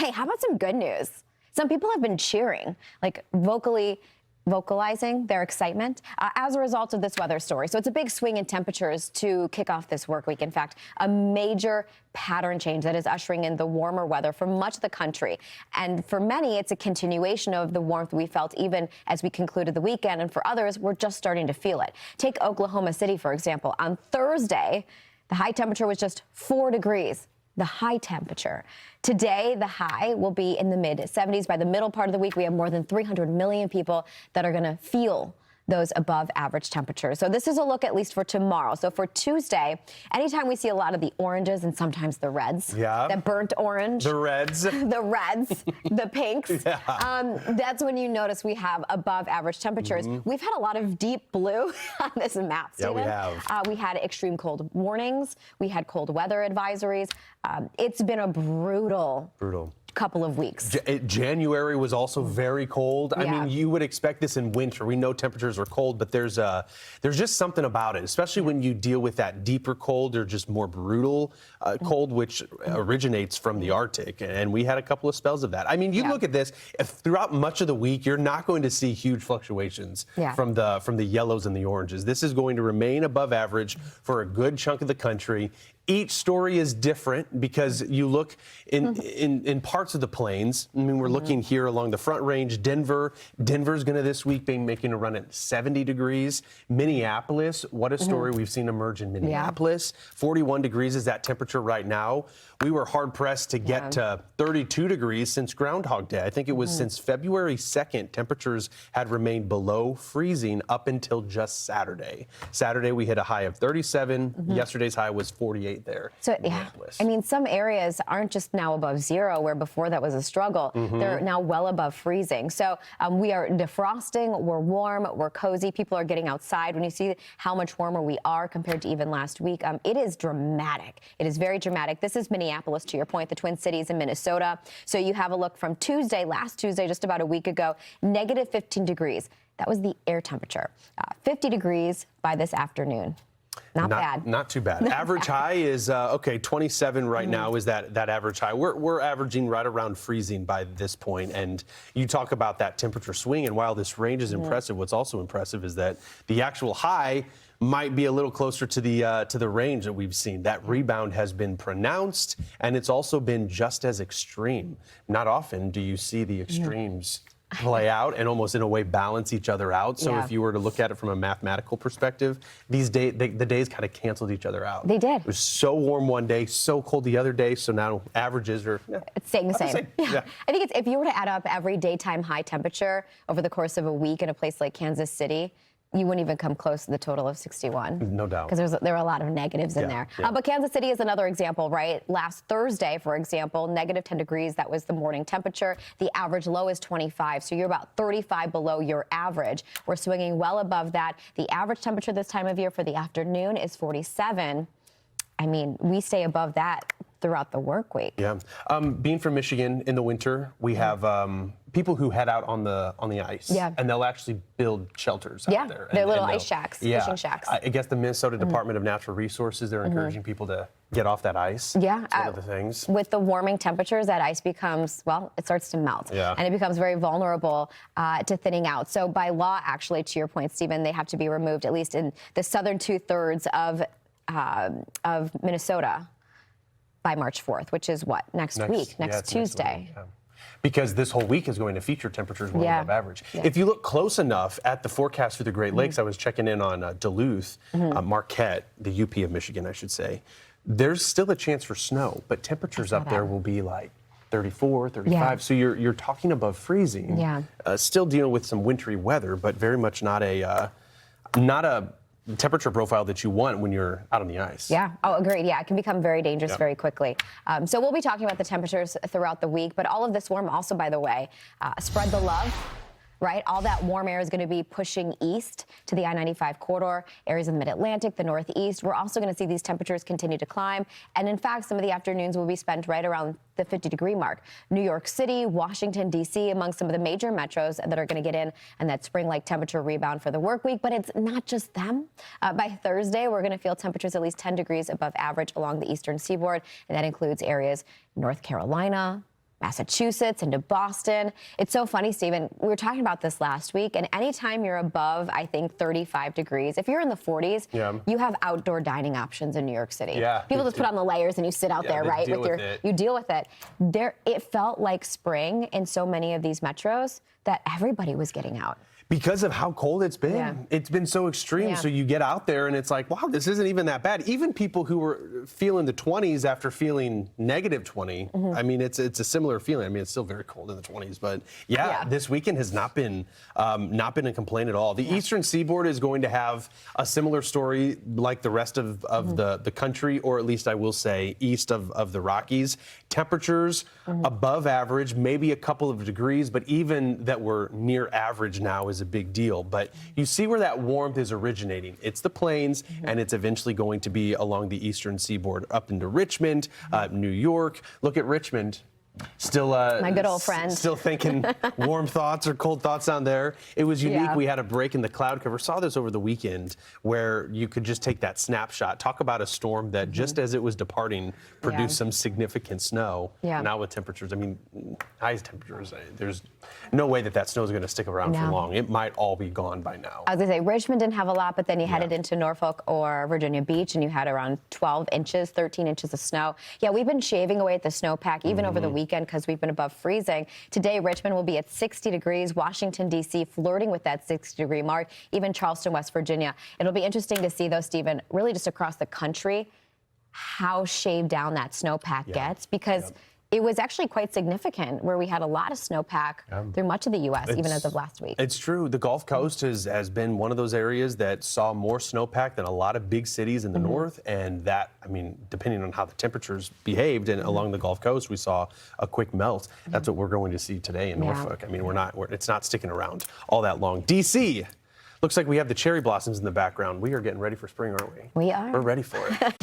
Hey, how about some good news? Some people have been cheering, like vocalizing their excitement as a result of this weather story. So it's a big swing in temperatures to kick off this work week. In fact, a major pattern change that is ushering in the warmer weather for much of the country. And for many, it's a continuation of the warmth we felt even as we concluded the weekend. And for others, we're just starting to feel it. Take Oklahoma City, for example. On Thursday, the high temperature was just 4 degrees. The high temperature. Today, the high will be in the mid-70s. By the middle part of the week, we have more than 300 million people that are going to feel those above average temperatures. So this is a look at least for tomorrow. So for Tuesday, anytime we see a lot of the oranges and sometimes the reds, that burnt orange, the reds, the pinks, that's when you notice we have above average temperatures. We've had a lot of deep blue on this map, Stephen. Yeah, we have. We had extreme cold warnings. We had cold weather advisories. It's been a brutal couple of weeks. January was also very cold. I mean, you would expect this in winter. We know temperatures are cold, but there's just something about it, especially when you deal with that deeper cold or just more brutal cold, which originates from the Arctic. And we had a couple of spells of that. I mean, you look at this, throughout much of the week, you're not going to see huge fluctuations from the yellows and the oranges. This is going to remain above average for a good chunk of the country. Each story is different because you look in parts of the plains. I mean, we're looking here along the Front Range. Denver's going to this week be making a run at 70 degrees. Minneapolis, what a story we've seen emerge in Minneapolis. 41 degrees is that temperature right now. We were hard-pressed to get to 32 degrees since Groundhog Day. I think it was since February 2nd, temperatures had remained below freezing up until just Saturday. Saturday, we hit a high of 37. Yesterday's high was 48 there. So, I mean, some areas aren't just now above zero, where before that was a struggle. They're now well above freezing. So we are defrosting, we're warm, we're cozy. People are getting outside. When you see how much warmer we are compared to even last week, it is dramatic. It is very dramatic. This is Minneapolis, to your point, the Twin Cities in Minnesota. So you have a look from Tuesday, last Tuesday, just about a week ago, negative 15 degrees. That was the air temperature. 50 degrees by this afternoon. Not bad. Not too bad. Average high is, 27 right now is that average high. We're averaging right around freezing by this point. And you talk about that temperature swing. And while this range is impressive, what's also impressive is that the actual high might be a little closer to the range that we've seen. That rebound has been pronounced, and it's also been just as extreme. Not often do you see the extremes play out and almost in a way balance each other out. So if you were to look at it from a mathematical perspective, the days kind of canceled each other out. They did. It was so warm one day, so cold the other day. So now averages are it's staying the same. Yeah. I think if you were to add up every daytime high temperature over the course of a week in a place like Kansas City, you wouldn't even come close to the total of 61. No doubt. Because there were a lot of negatives in there. But Kansas City is another example, right? Last Thursday, for example, negative 10 degrees. That was the morning temperature. The average low is 25. So you're about 35 below your average. We're swinging well above that. The average temperature this time of year for the afternoon is 47. I mean, we stay above that throughout the work week. Yeah. Being from Michigan in the winter, we have people who head out on the ice. Yeah. And they'll actually build shelters out there. They're little ice shacks, fishing shacks. I guess the Minnesota Department of Natural Resources, they're encouraging people to get off that ice. Yeah. It's one of the things. With the warming temperatures, that ice becomes, well, it starts to melt. Yeah. And it becomes very vulnerable to thinning out. So by law, actually, to your point, Stephen, they have to be removed, at least in the southern 2/3 of Minnesota, by March 4th, which is what? Next week, next Tuesday. Next week, because this whole week is going to feature temperatures well above average. If you look close enough at the forecast for the Great Lakes, I was checking in on Duluth, Marquette, the UP of Michigan, I should say. There's still a chance for snow, but temperatures up there will be like 34, 35. So you're talking above freezing. Yeah. Still dealing with some wintry weather, but very much not a temperature profile that you want when you're out on the ice. Yeah. Oh, agreed. Yeah, it can become very dangerous very quickly. So we'll be talking about the temperatures throughout the week, but all of this warm also, by the way, spread the love. Right? All that warm air is going to be pushing east to the I-95 corridor, areas of the mid-Atlantic, the Northeast. We're also going to see these temperatures continue to climb. And in fact, some of the afternoons will be spent right around the 50-degree mark. New York City, Washington, D.C., among some of the major metros that are going to get in and that spring-like temperature rebound for the work week. But it's not just them. By Thursday, we're going to feel temperatures at least 10 degrees above average along the eastern seaboard. And that includes areas North Carolina, Massachusetts, into Boston. It's so funny, Stephen. We were talking about this last week, and anytime you're above, I think, 35 degrees, if you're in the 40s, you have outdoor dining options in New York City. Yeah. People just put on the layers and you sit out there, right? You deal with it. It felt like spring in so many of these metros that everybody was getting out. Because of how cold it's been. Yeah. It's been so extreme. Yeah. So you get out there and it's like, wow, this isn't even that bad. Even people who were feeling the 20s after feeling negative 20, I mean, it's a similar feeling. I mean, it's still very cold in the 20s, but this weekend has not been a complaint at all. The Eastern Seaboard is going to have a similar story like the rest of the country, or at least I will say east of the Rockies. Temperatures above average, maybe a couple of degrees, but even that we're near average now is a big deal. But you see where that warmth is originating. It's the plains, and it's eventually going to be along the Eastern Seaboard up into Richmond, New York. Look at Richmond. Still, my good old friend. Still thinking warm thoughts or cold thoughts on there. It was unique. Yeah. We had a break in the cloud cover. Saw this over the weekend where you could just take that snapshot. Talk about a storm that just as it was departing produced some significant snow. Yeah. Now with temperatures, I mean, highest temperatures, there's no way that snow is going to stick around for long. It might all be gone by now. I was going to say, Richmond didn't have a lot, but then you headed into Norfolk or Virginia Beach and you had around 12 inches, 13 inches of snow. Yeah, we've been shaving away at the snowpack even over the weekend because we've been above freezing. Today, Richmond will be at 60 degrees. Washington, D.C. flirting with that 60-degree mark. Even Charleston, West Virginia. It'll be interesting to see, though, Stephen, really just across the country, how shaved down that snowpack gets, because it was actually quite significant where we had a lot of snowpack through much of the U.S., even as of last week. It's true. The Gulf Coast has been one of those areas that saw more snowpack than a lot of big cities in the north. And that, I mean, depending on how the temperatures behaved and along the Gulf Coast, we saw a quick melt. That's what we're going to see today in Norfolk. I mean, it's not sticking around all that long. D.C., looks like we have the cherry blossoms in the background. We are getting ready for spring, aren't we? We are. We're ready for it.